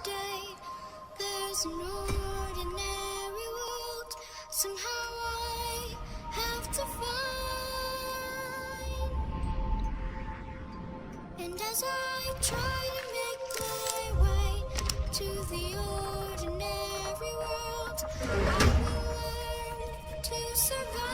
today. There's an ordinary world. Somehow I have to find. And as I try to make my way to the ordinary world, I will learn to survive.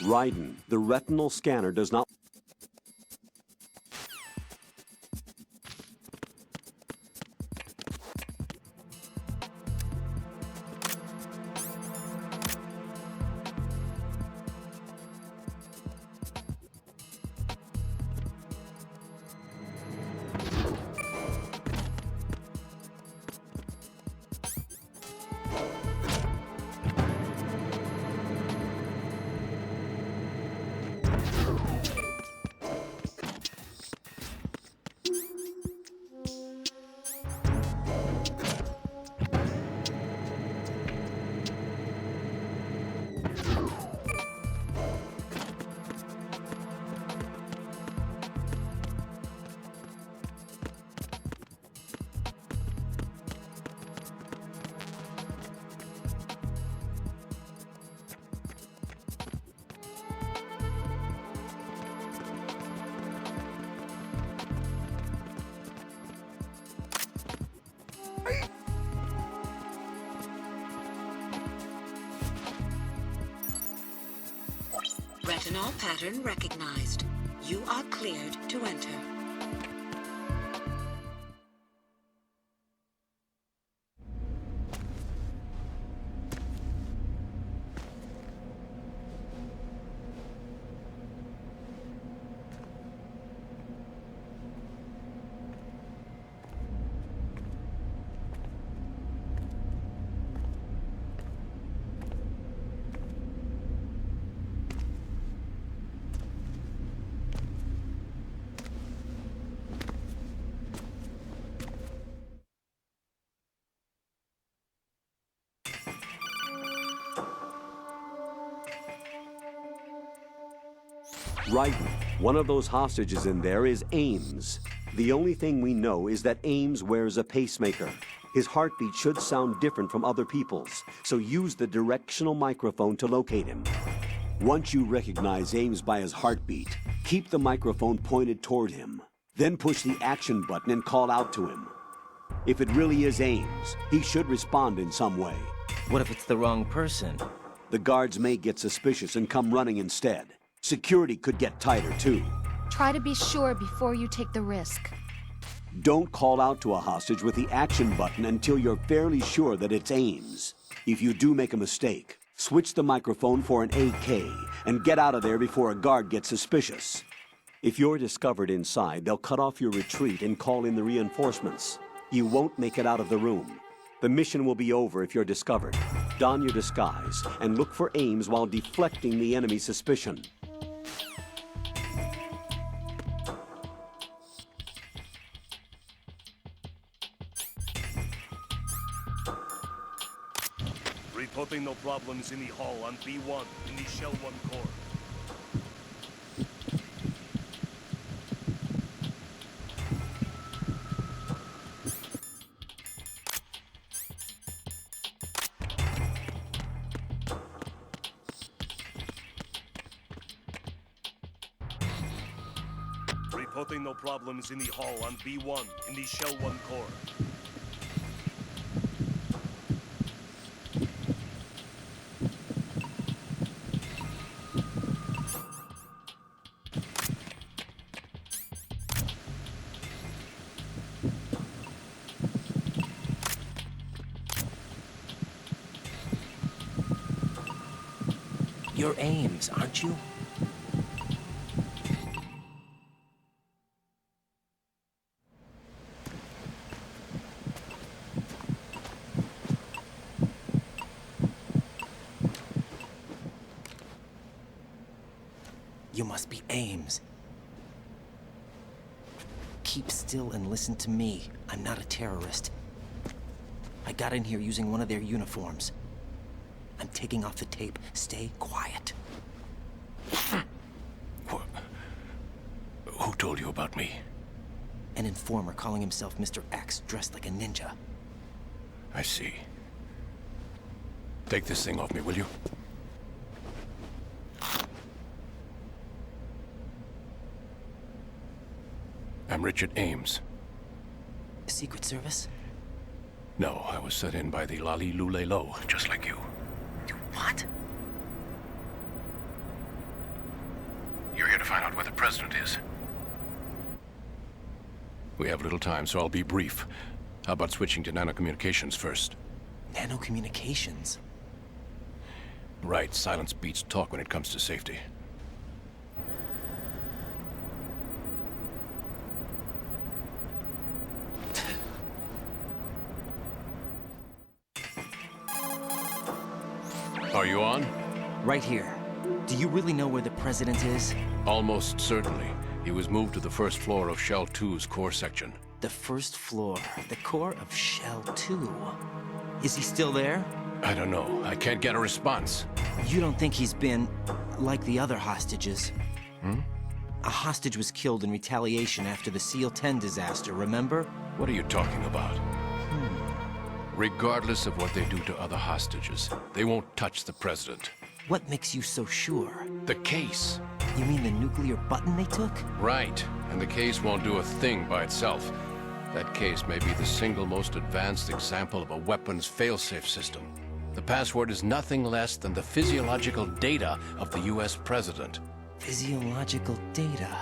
Raiden, the retinal scanner does not... Retinol pattern recognized. You are cleared to enter. Raiden, one of those hostages in there is Ames. The only thing we know is that Ames wears a pacemaker. His heartbeat should sound different from other people's, so use the directional microphone to locate him. Once you recognize Ames by his heartbeat, keep the microphone pointed toward him. Then push the action button and call out to him. If it really is Ames, he should respond in some way. What if it's the wrong person? The guards may get suspicious and come running instead. Security could get tighter, too. Try to be sure before you take the risk. Don't call out to a hostage with the action button until you're fairly sure that it's Ames. If you do make a mistake, switch the microphone for an AK and get out of there before a guard gets suspicious. If you're discovered inside, they'll cut off your retreat and call in the reinforcements. You won't make it out of the room. The mission will be over if you're discovered. Don your disguise and look for Ames while deflecting the enemy's suspicion. Reporting no problems in the hall on B1 in the Shell 1 core. Reporting no problems in the hall on V1 in the Shell 1 core. You're Ames, aren't you? You must be Ames. Keep still and listen to me. I'm not a terrorist. I got in here using one of their uniforms. I'm taking off the tape. Stay quiet. Who told you about me? An informer calling himself Mr. X, dressed like a ninja. I see. Take this thing off me, will you? I'm Richard Ames. Secret Service? No, I was sent in by the Lali Lule Lo, just like you. You what? You're here to find out where the president is. We have little time, so I'll be brief. How about switching to nanocommunications first? Nanocommunications? Right, silence beats talk when it comes to safety. Are you on? Right here. Do you really know where the president is? Almost certainly. He was moved to the first floor of Shell 2's core section. The first floor, the core of Shell 2. Is he still there? I don't know. I can't get a response. You don't think he's been like the other hostages? A hostage was killed in retaliation after the SEAL 10 disaster, remember? What are you talking about? Regardless of what they do to other hostages, they won't touch the president. What makes you so sure? The case. You mean the nuclear button they took? Right. And the case won't do a thing by itself. That case may be the single most advanced example of a weapons failsafe system. The password is nothing less than the physiological data of the US president. Physiological data?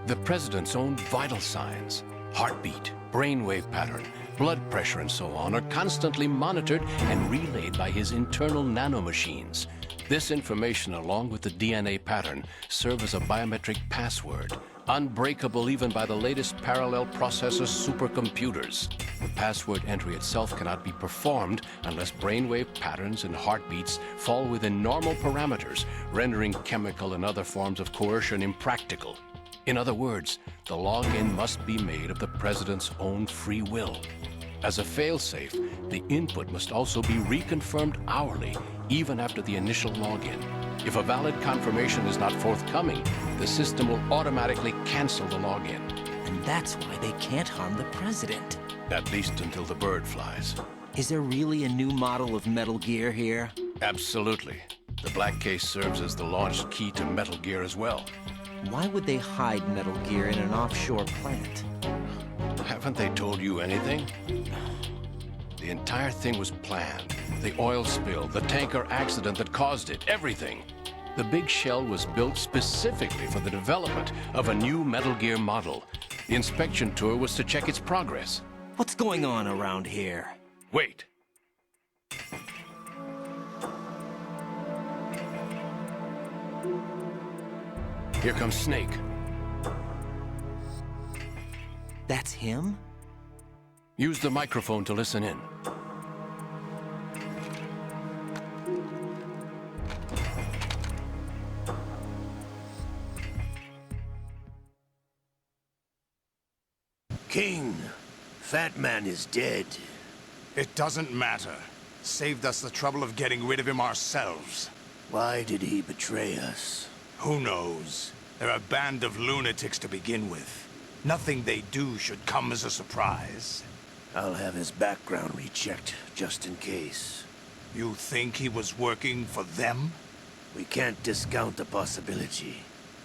The president's own vital signs, heartbeat, brainwave pattern, blood pressure and so on are constantly monitored and relayed by his internal nanomachines. This information, along with the DNA pattern, serve as a biometric password, unbreakable even by the latest parallel processor supercomputers. The password entry itself cannot be performed unless brainwave patterns and heartbeats fall within normal parameters, rendering chemical and other forms of coercion impractical. In other words, the login must be made of the president's own free will. As a failsafe, the input must also be reconfirmed hourly, even after the initial login. If a valid confirmation is not forthcoming, the system will automatically cancel the login. And that's why they can't harm the president. At least until the bird flies. Is there really a new model of Metal Gear here? Absolutely. The black case serves as the launch key to Metal Gear as well. Why would they hide Metal Gear in an offshore plant? Haven't they told you anything? The entire thing was planned. The oil spill, the tanker accident that caused it, everything. The big shell was built specifically for the development of a new Metal Gear model. The inspection tour was to check its progress. What's going on around here? Wait. Here comes Snake. That's him? Use the microphone to listen in. King, Fat Man is dead. It doesn't matter. Saved us the trouble of getting rid of him ourselves. Why did he betray us? Who knows? They're a band of lunatics to begin with. Nothing they do should come as a surprise. I'll have his background rechecked, just in case. You think he was working for them? We can't discount the possibility,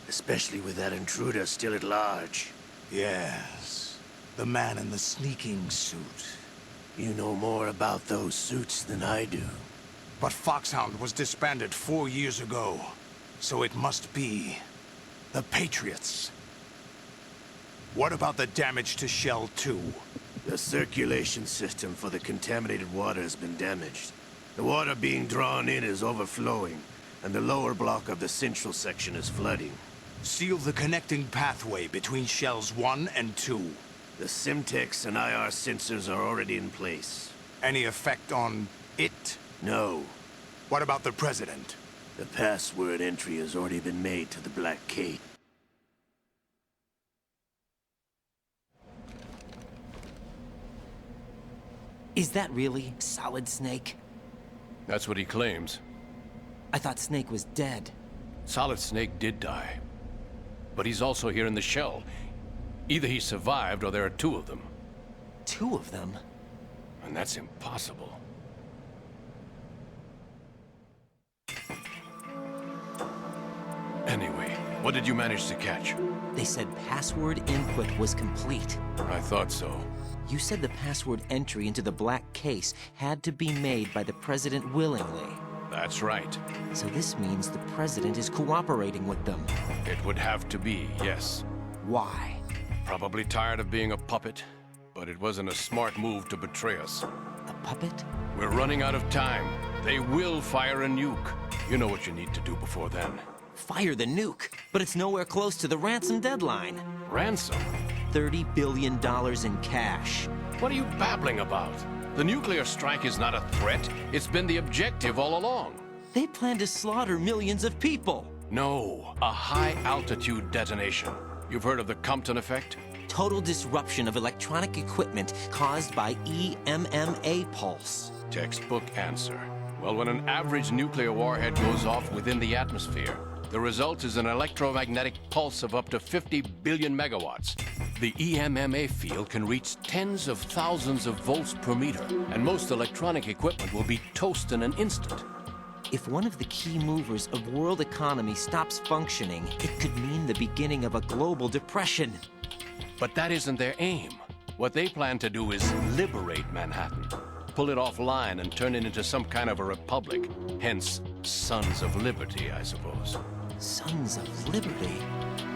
especially with that intruder still at large. Yes. The man in the sneaking suit. You know more about those suits than I do. But Foxhound was disbanded 4 years ago. So it must be the Patriots. What about the damage to Shell 2? The circulation system for the contaminated water has been damaged. The water being drawn in is overflowing, and the lower block of the central section is flooding. Seal the connecting pathway between Shells 1 and 2. The Simtex and IR sensors are already in place. Any effect on it? No. What about the President? The password entry has already been made to the Black Kate. Is that really Solid Snake? That's what he claims. I thought Snake was dead. Solid Snake did die. But he's also here in the shell. Either he survived or there are two of them. Two of them? And that's impossible. Anyway, what did you manage to catch? They said password input was complete. I thought so. You said the password entry into the black case had to be made by the President willingly. That's right. So this means the President is cooperating with them. It would have to be, yes. Why? Probably tired of being a puppet, but it wasn't a smart move to betray us. A puppet? We're running out of time. They will fire a nuke. You know what you need to do before then. Fire the nuke, but it's nowhere close to the ransom deadline. Ransom? $30 billion in cash. What are you babbling about? The nuclear strike is not a threat. It's been the objective all along. They plan to slaughter millions of people. No, a high-altitude detonation. You've heard of the Compton effect? Total disruption of electronic equipment caused by EMMA pulse. Textbook answer. Well, when an average nuclear warhead goes off within the atmosphere, the result is an electromagnetic pulse of up to 50 billion megawatts. The EMMA field can reach tens of thousands of volts per meter, and most electronic equipment will be toast in an instant. If one of the key movers of world economy stops functioning, it could mean the beginning of a global depression. But that isn't their aim. What they plan to do is liberate Manhattan. Pull it offline and turn it into some kind of a republic. Hence, Sons of Liberty, I suppose. Sons of Liberty?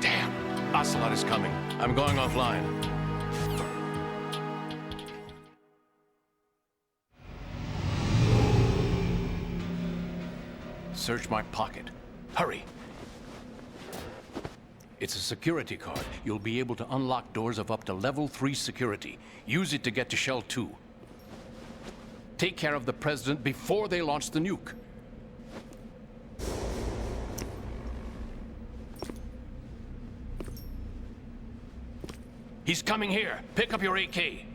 Damn! Ocelot is coming. I'm going offline. Search my pocket. Hurry! It's a security card. You'll be able to unlock doors of up to level 3 security. Use it to get to Shell 2. Take care of the President before they launch the nuke. He's coming here. Pick up your AK.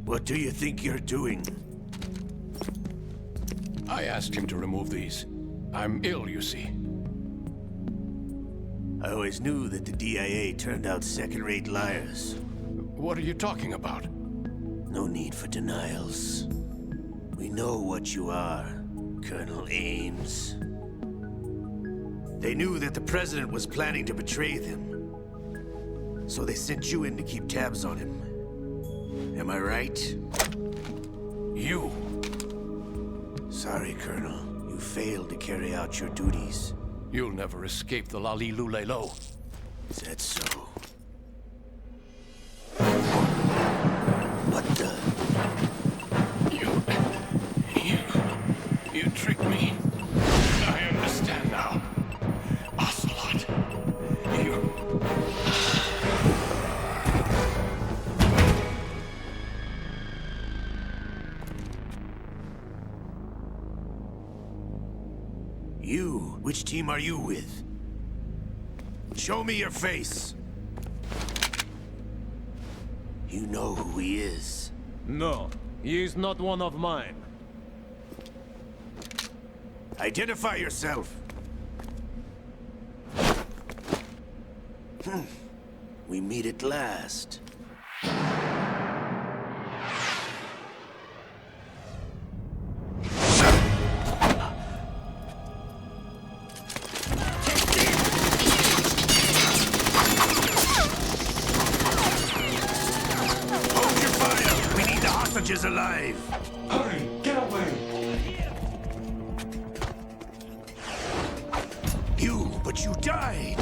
What do you think you're doing? I asked him to remove these. I'm ill, you see. I always knew that the DIA turned out second-rate liars. What are you talking about? No need for denials. We know what you are, Colonel Ames. They knew that the President was planning to betray them. So they sent you in to keep tabs on him. Am I right? You! Sorry, Colonel. You failed to carry out your duties. You'll never escape the Lali-Lu-Le-Lo. Is that so? What the? You tricked me. I understand now. Ocelot, You? Which team are you with? Show me your face. You know who he is. No, he is not one of mine. Identify yourself. We meet at last. hostages alive. Hurry, get away! But you died.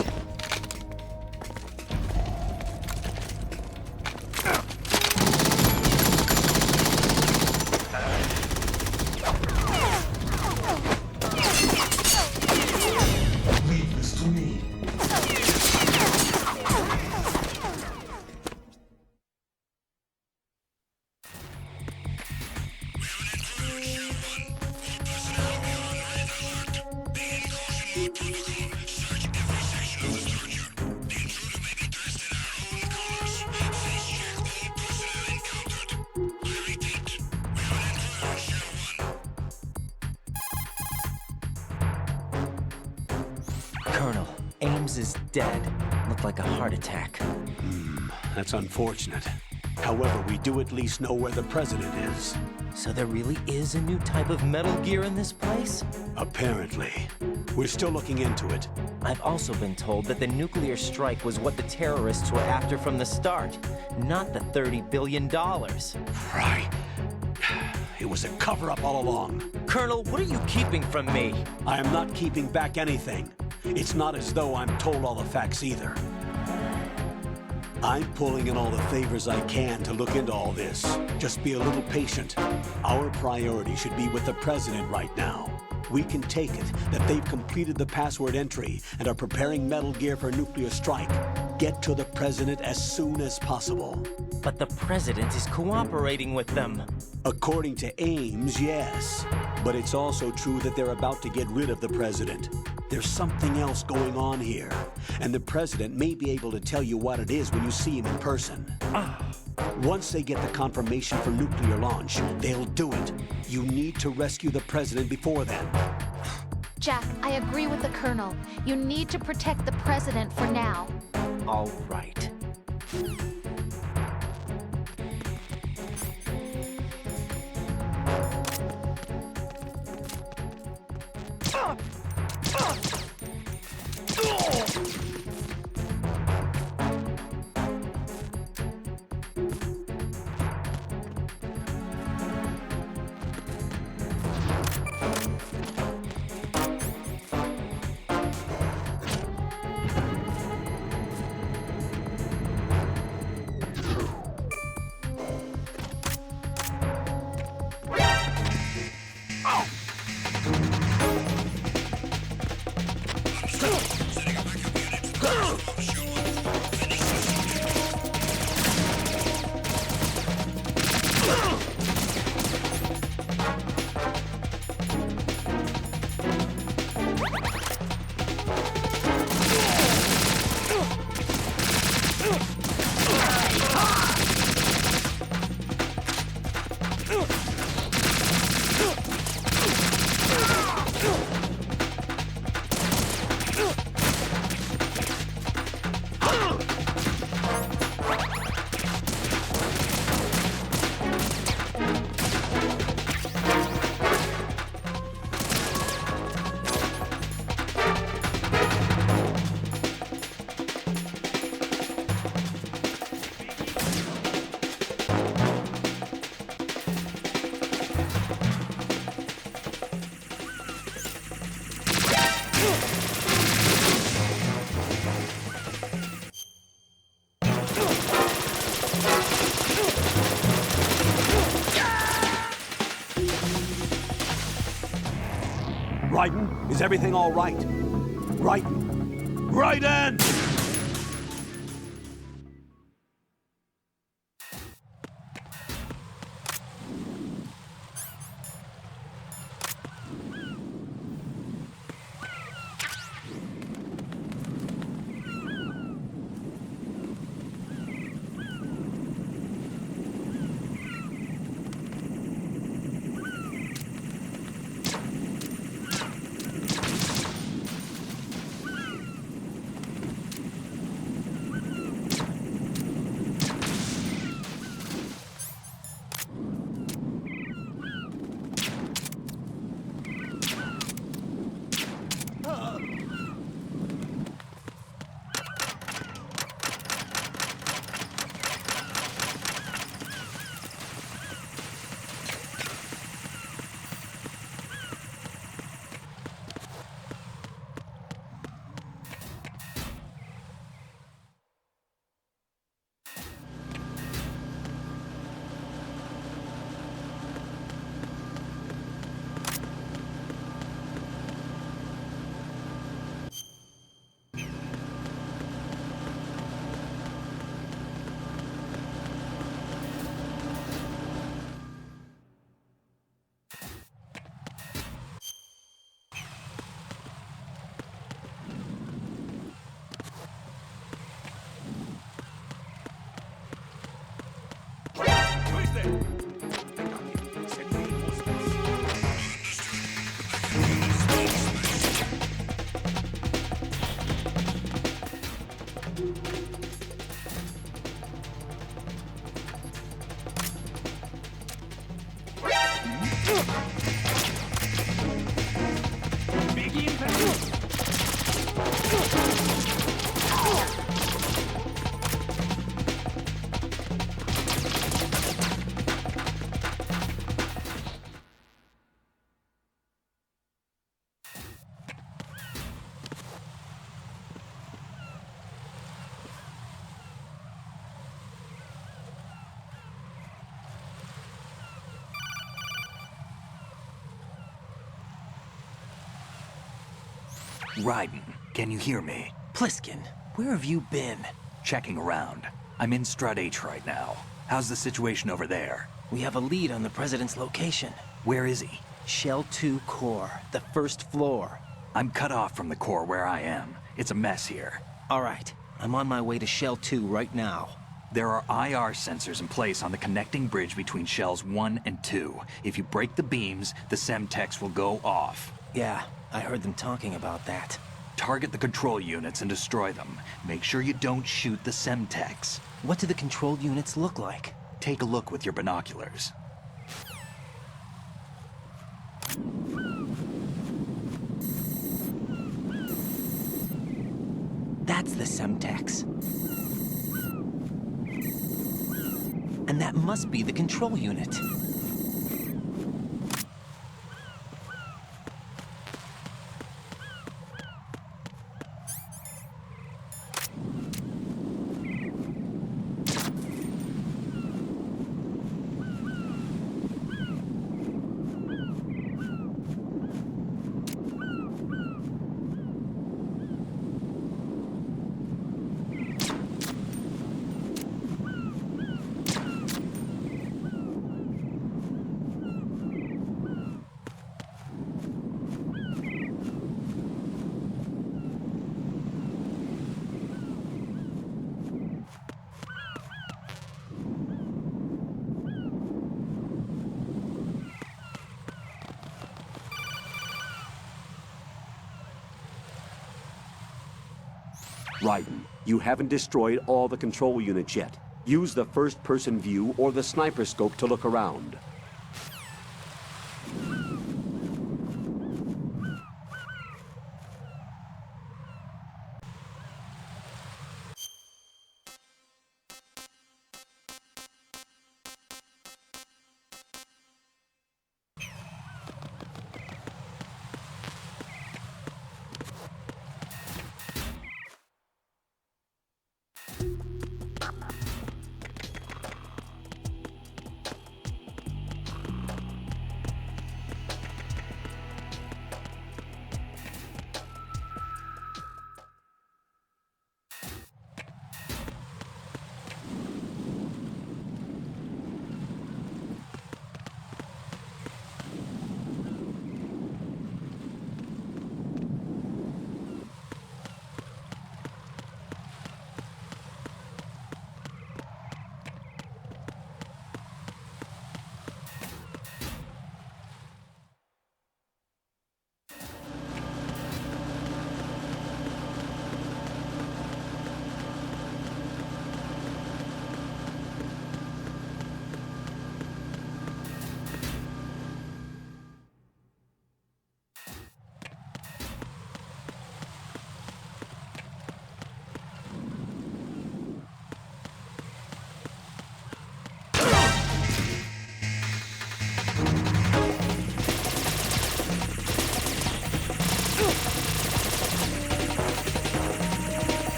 Leave this to me. Colonel, Ames is dead. Looked like a heart attack. That's unfortunate. However, we do at least know where the president is. So there really is a new type of Metal Gear in this place? Apparently. We're still looking into it. I've also been told that the nuclear strike was what the terrorists were after from the start, not the $30 billion. Right. It was a cover-up all along. Colonel, what are you keeping from me? I am not keeping back anything. It's not as though I'm told all the facts either. I'm pulling in all the favors I can to look into all this. Just be a little patient. Our priority should be with the president right now. We can take it that they've completed the password entry and are preparing Metal Gear for nuclear strike. Get to the president as soon as possible. But the president is cooperating with them. According to Ames, yes. But it's also true that they're about to get rid of the president. There's something else going on here, and the president may be able to tell you what it is when you see him in person. Once they get the confirmation for nuclear launch, they'll do it. You need to rescue the president before then. Jack, I agree with the Colonel. You need to protect the president for now. All right. Raiden, is everything all right? Raiden! Raiden! usted. Negative. Send reinforcements. Raiden, can you hear me? Pliskin, where have you been? Checking around. I'm in Strut H right now. How's the situation over there? We have a lead on the President's location. Where is he? Shell 2 core, the first floor. I'm cut off from the core where I am. It's a mess here. All right, I'm on my way to Shell 2 right now. There are IR sensors in place on the connecting bridge between Shells 1 and 2. If you break the beams, the Semtex will go off. Yeah, I heard them talking about that. Target the control units and destroy them. Make sure you don't shoot the Semtex. What do the control units look like? Take a look with your binoculars. That's the Semtex. And that must be the control unit. Raiden, you haven't destroyed all the control units yet. Use the first-person view or the sniper scope to look around.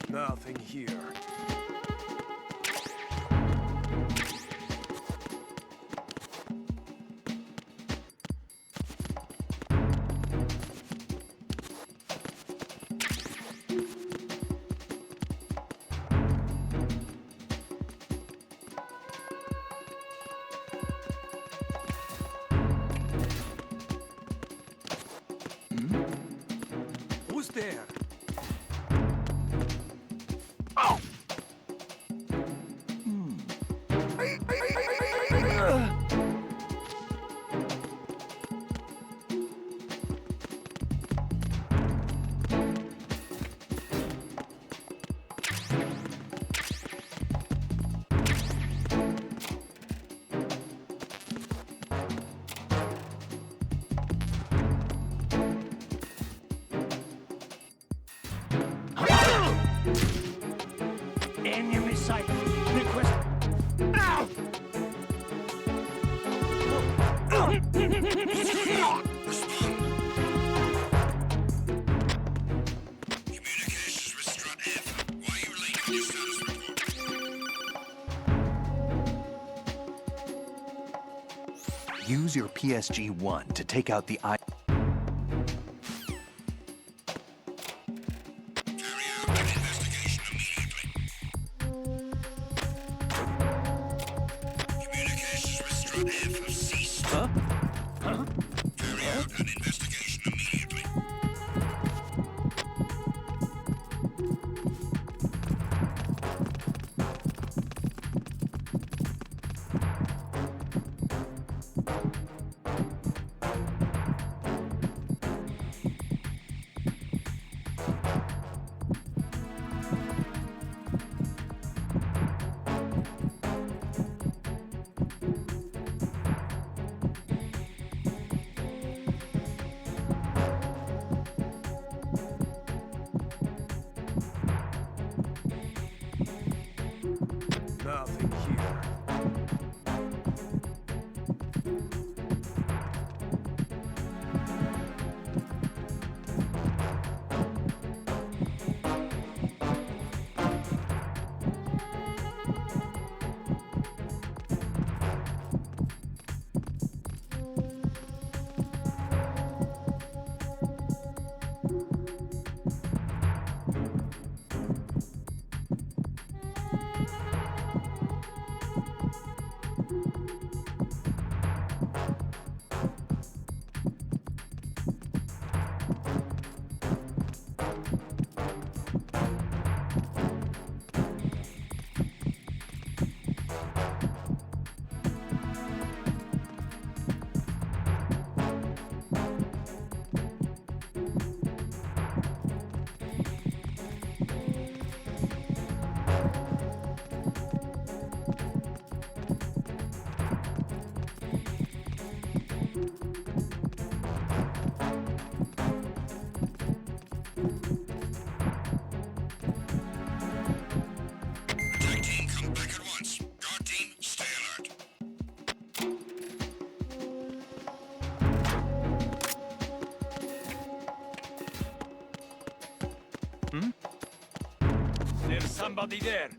Nothing here. Who's there? Enemy sight. Request. Ow! Communications with Strut F. Why are you late on your status report? Use your PSG-1 to take out the eye. Carry out an investigation immediately. Communications with Strut F have ceased. Carry out an investigation immediately. Nothing here. Attack team, come back at once. Guard team, stay alert. There's somebody there.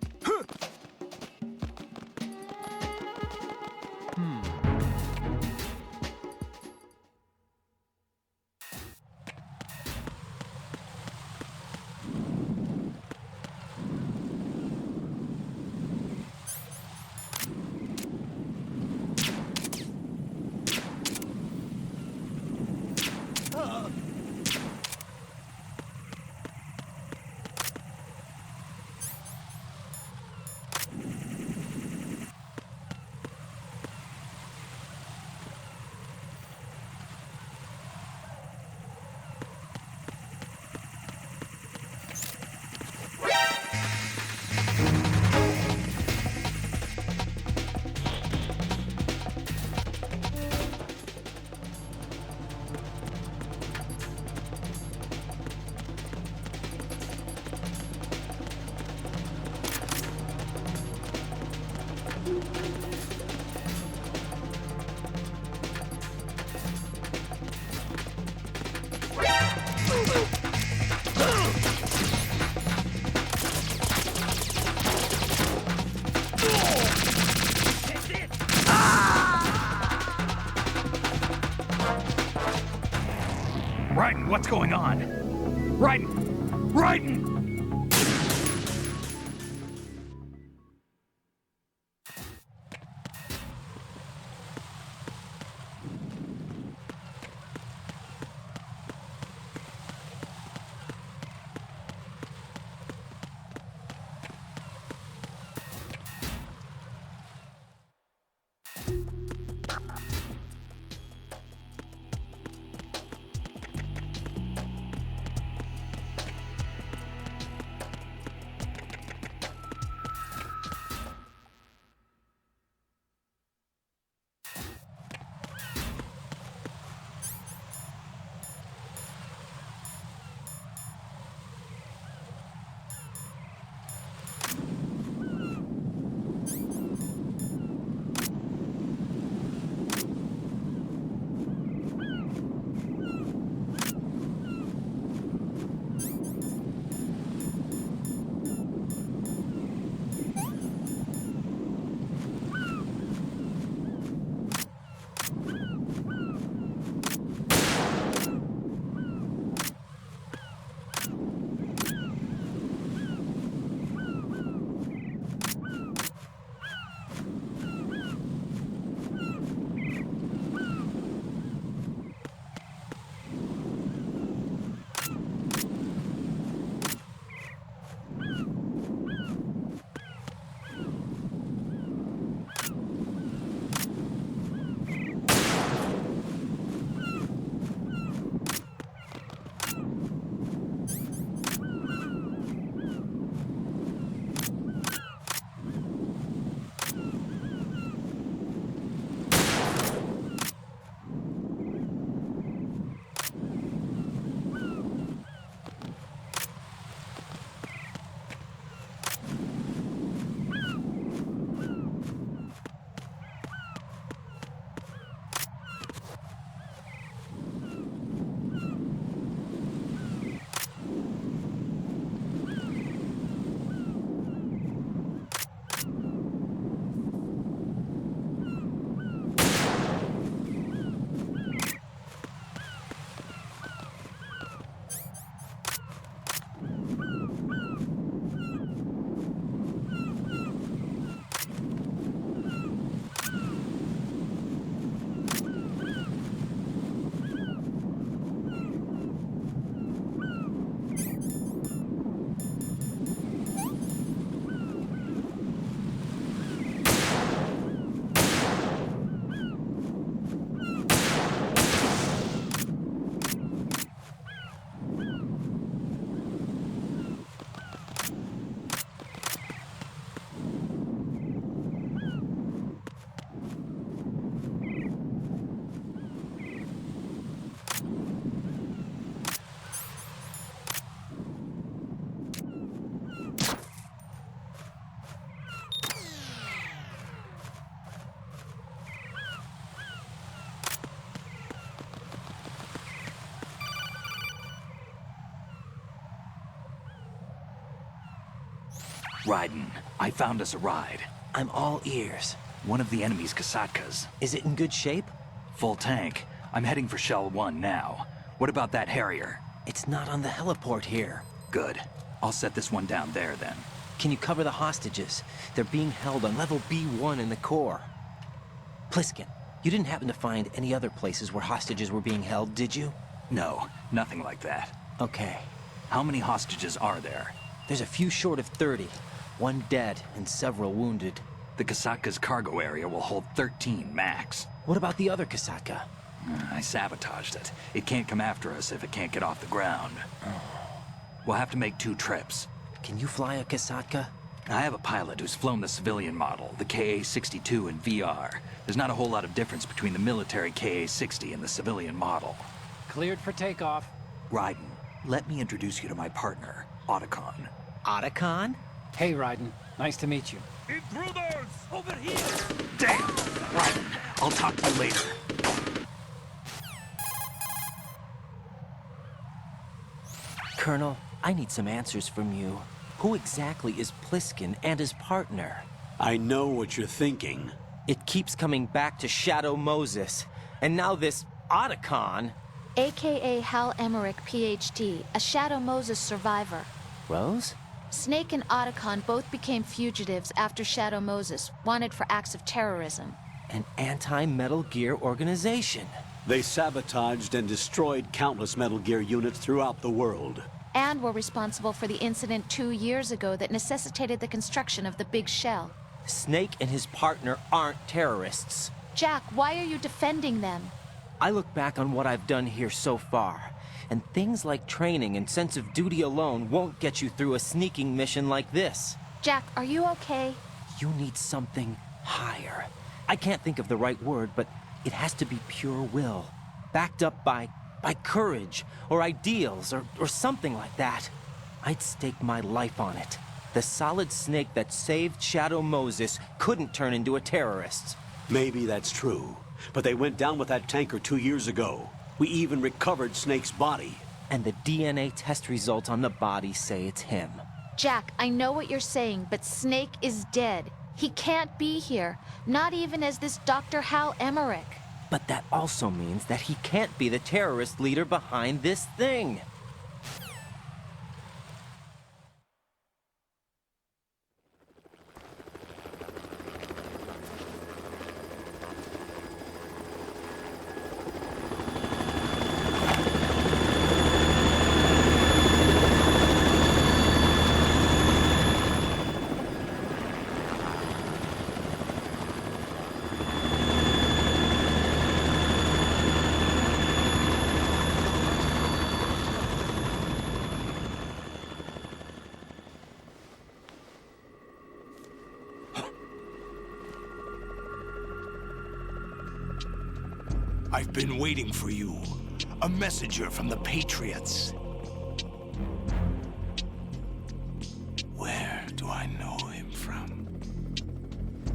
Raiden, what's going on? Raiden! Raiden! Raiden, I found us a ride. I'm all ears. One of the enemy's Kasatkas. Is it in good shape? Full tank. I'm heading for Shell 1 now. What about that Harrier? It's not on the heliport here. Good. I'll set this one down there then. Can you cover the hostages? They're being held on level B1 in the core. Pliskin, you didn't happen to find any other places where hostages were being held, did you? No, nothing like that. Okay. How many hostages are there? There's a few short of 30. One dead and several wounded. The Kasatka's cargo area will hold 13 max. What about the other Kasatka? I sabotaged it. It can't come after us if it can't get off the ground. We'll have to make 2 trips. Can you fly a Kasatka? I have a pilot who's flown the civilian model, the KA-62 in VR. There's not a whole lot of difference between the military KA-60 and the civilian model. Cleared for takeoff. Raiden, let me introduce you to my partner, Otacon. Otacon? Hey, Raiden. Nice to meet you. Intruders! Over here! Damn! Raiden, I'll talk to you later. Colonel, I need some answers from you. Who exactly is Pliskin and his partner? I know what you're thinking. It keeps coming back to Shadow Moses. And now this Otacon. aka Hal Emmerich, PhD, a Shadow Moses survivor. Rose? Snake and Otacon both became fugitives after Shadow Moses, wanted for acts of terrorism. An anti-Metal Gear organization. They sabotaged and destroyed countless Metal Gear units throughout the world. And were responsible for the incident 2 years ago that necessitated the construction of the Big Shell. Snake and his partner aren't terrorists. Jack, why are you defending them? I look back on what I've done here so far, and things like training and sense of duty alone won't get you through a sneaking mission like this. Jack, are you okay? You need something higher. I can't think of the right word, but it has to be pure will, backed up by courage, or ideals, or something like that. I'd stake my life on it. The solid Snake that saved Shadow Moses couldn't turn into a terrorist. Maybe that's true, but they went down with that tanker 2 years ago. We even recovered Snake's body. And the DNA test results on the body say it's him. Jack, I know what you're saying, but Snake is dead. He can't be here, not even as this Dr. Hal Emmerich. But that also means that he can't be the terrorist leader behind this thing. I've been waiting for you. A messenger from the Patriots. Where do I know him from?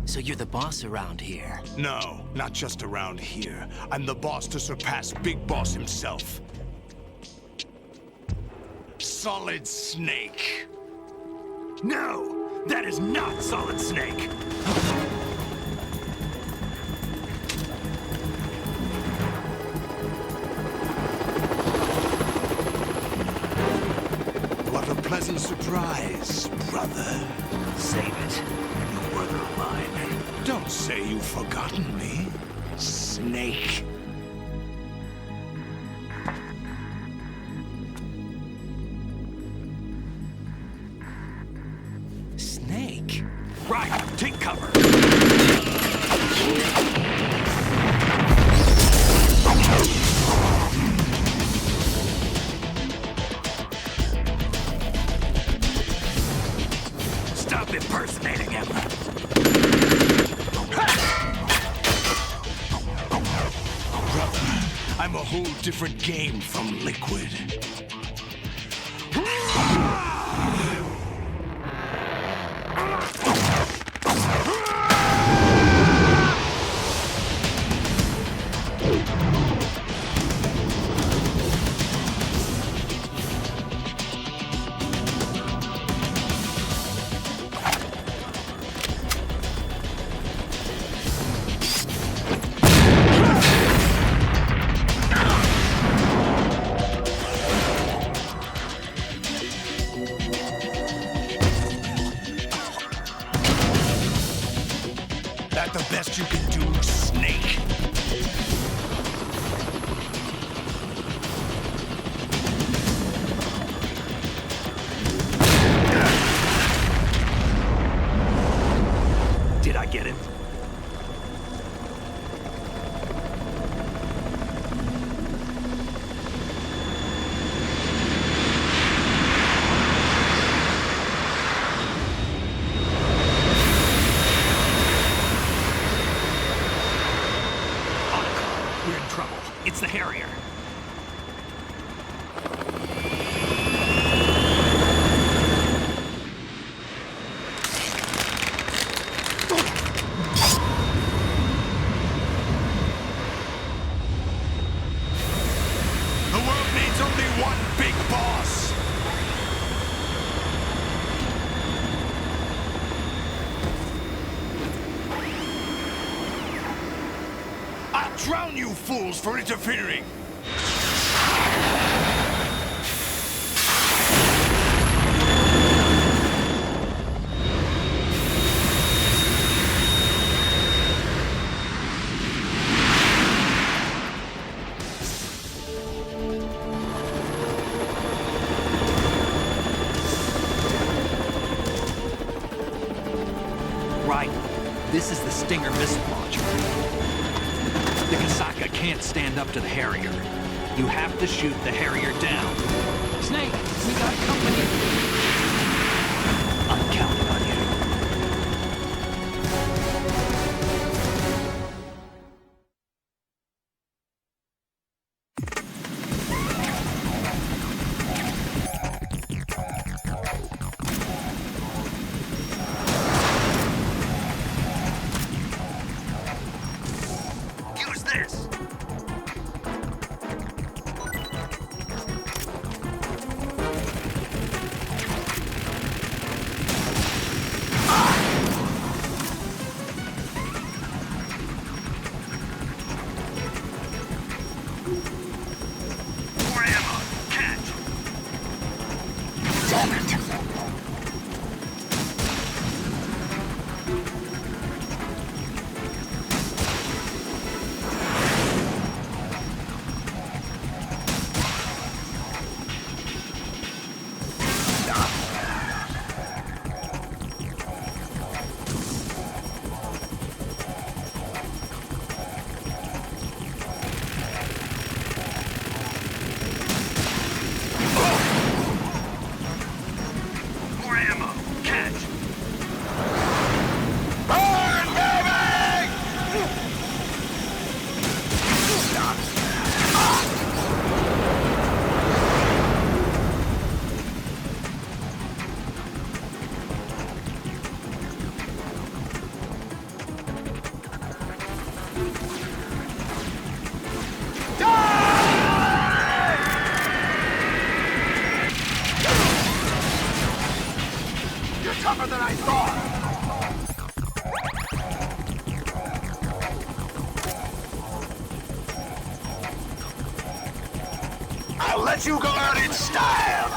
So you're the boss around here? No, not just around here. I'm the boss to surpass Big Boss himself. Solid Snake. No, that is not Solid Snake. Pleasant surprise, brother. Save it. You're no brother of mine. Don't say you've forgotten me, Snake. Snake? Right, take cover. Impersonating him. Brother, I'm a whole different game from Liquid. The best you can do, Snake. Did I get it? It's the Harrier. The world needs only one big boss. I'll drown you fools for interfering. This is the Stinger missile launcher. The Kasaka can't stand up to the Harrier. You have to shoot the Harrier down. Snake, we got company. I'm counting on you. Use this! More ammo! Catch! Damn it! More ammo! Catch! Burn, baby! You're tougher than I thought! I'll let you go out in style!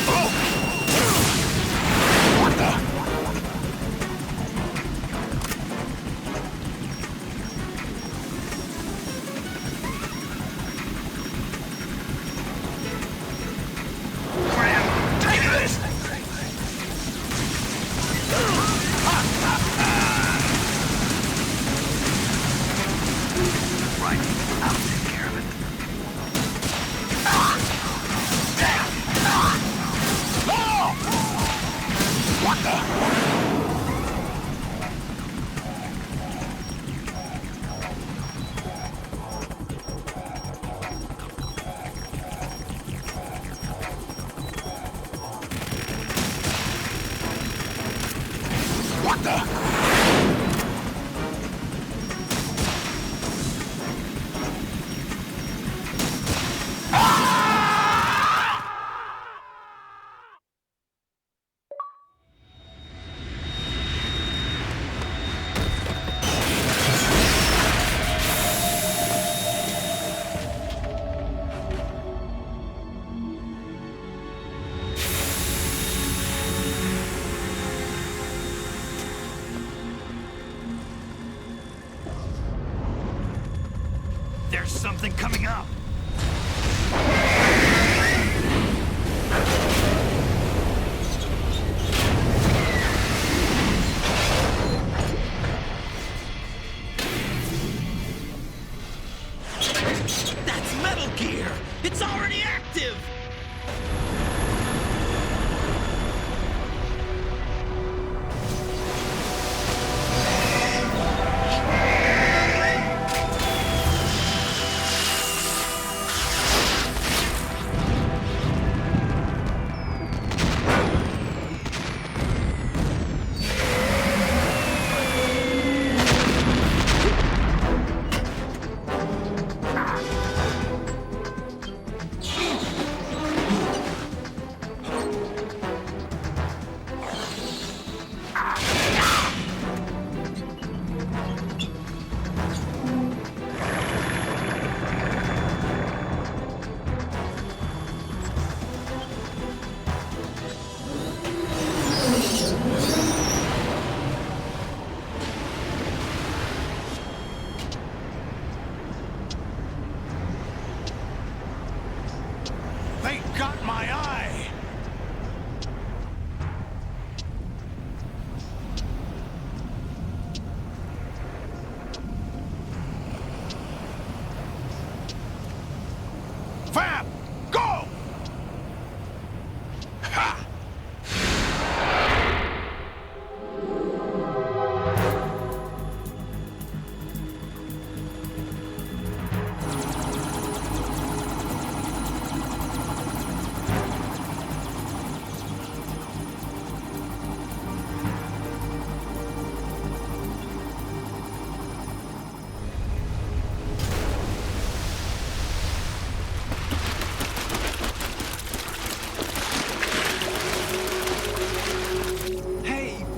Oh! What the? Take this! Right, I'll take care of it. What the? What the? There's something coming up. That's Metal Gear! It's already active! Fam! Go! Ha!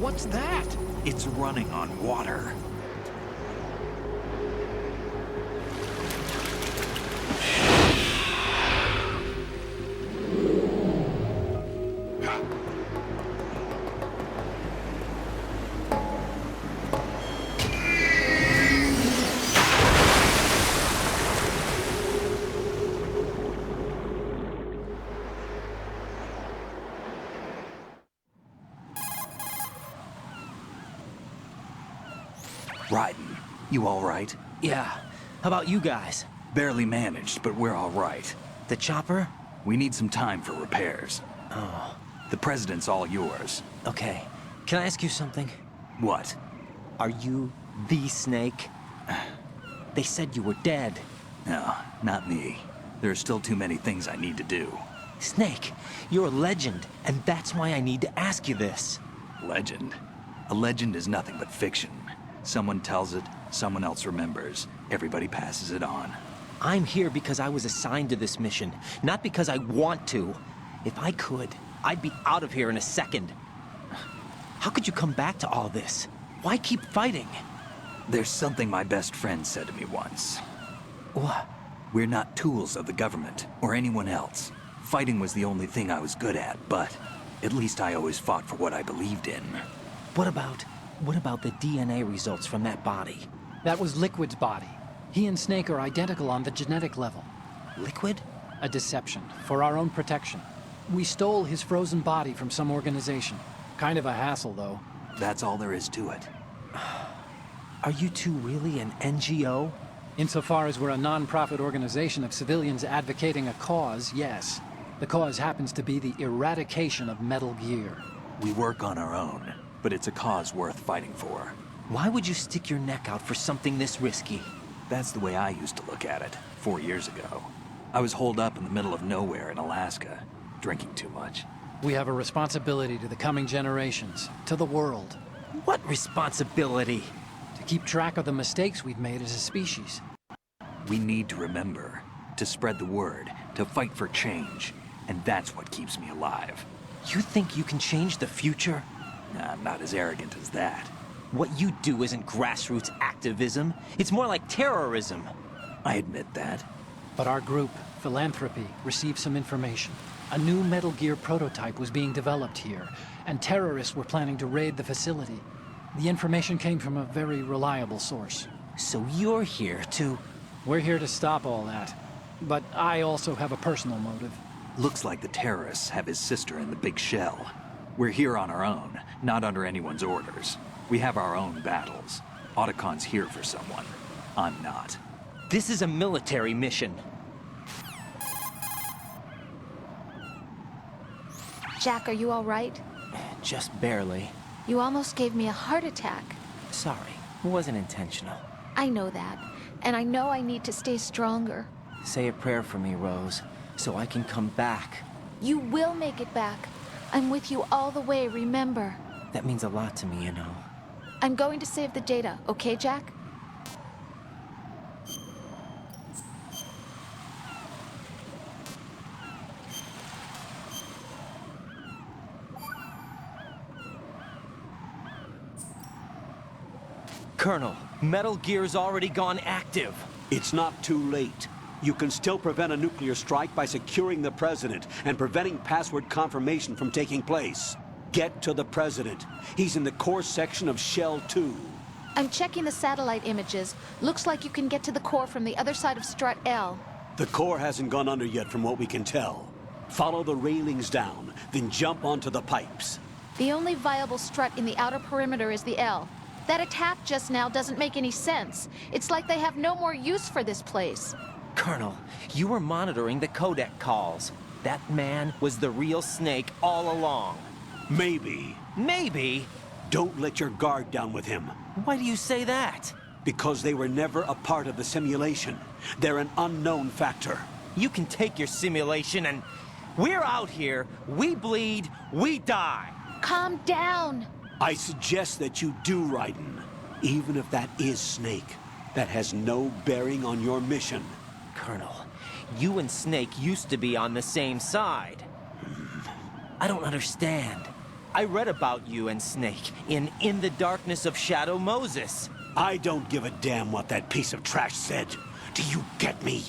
What's that? It's running on water. Raiden, you all right? Yeah. How about you guys? Barely managed, but we're all right. The chopper? We need some time for repairs. Oh. The president's all yours. Okay. Can I ask you something? What? Are you the Snake? They said you were dead. No, not me. There are still too many things I need to do. Snake, you're a legend, and that's why I need to ask you this. Legend? A legend is nothing but fiction. Someone tells it, someone else remembers. Everybody passes it on. I'm here because I was assigned to this mission, not because I want to. If I could, I'd be out of here in a second. How could you come back to all this? Why keep fighting? There's something my best friend said to me once. What? We're not tools of the government or anyone else. Fighting was the only thing I was good at, but at least I always fought for what I believed in. What about the DNA results from that body? That was Liquid's body. He and Snake are identical on the genetic level. Liquid? A deception, for our own protection. We stole his frozen body from some organization. Kind of a hassle, though. That's all there is to it. Are you two really an NGO? Insofar as we're a non-profit organization of civilians advocating a cause, yes. The cause happens to be the eradication of Metal Gear. We work on our own, but it's a cause worth fighting for. Why would you stick your neck out for something this risky? That's the way I used to look at it, 4 years ago. I was holed up in the middle of nowhere in Alaska, drinking too much. We have a responsibility to the coming generations, to the world. What responsibility? To keep track of the mistakes we've made as a species. We need to remember, to spread the word, to fight for change, and that's what keeps me alive. You think you can change the future? I'm not as arrogant as that. What you do isn't grassroots activism. It's more like terrorism. I admit that. But our group, Philanthropy, received some information. A new Metal Gear prototype was being developed here, and terrorists were planning to raid the facility. The information came from a very reliable source. So you're here to... We're here to stop all that. But I also have a personal motive. Looks like the terrorists have his sister in the big shell. We're here on our own, not under anyone's orders. We have our own battles. Otacon's here for someone. I'm not. This is a military mission. Jack, are you all right? Just barely. You almost gave me a heart attack. Sorry, it wasn't intentional. I know that, and I know I need to stay stronger. Say a prayer for me, Rose, so I can come back. You will make it back. I'm with you all the way, remember? That means a lot to me, you know. I'm going to save the data, okay, Jack? Colonel, Metal Gear's already gone active. It's not too late. You can still prevent a nuclear strike by securing the president and preventing password confirmation from taking place. Get to the president. He's in the core section of Shell 2. I'm checking the satellite images. Looks like you can get to the core from the other side of Strut L. The core hasn't gone under yet from what we can tell. Follow the railings down, then jump onto the pipes. The only viable strut in the outer perimeter is the L. That attack just now doesn't make any sense. It's like they have no more use for this place. Colonel, you were monitoring the codec calls. That man was the real Snake all along. Maybe. Maybe? Don't let your guard down with him. Why do you say that? Because they were never a part of the simulation. They're an unknown factor. You can take your simulation and... We're out here, we bleed, we die. Calm down. I suggest that you do, Raiden. Even if that is Snake. That has no bearing on your mission. Colonel, you and Snake used to be on the same side. I don't understand. I read about you and Snake in the Darkness of Shadow Moses. I don't give a damn what that piece of trash said. Do you get me?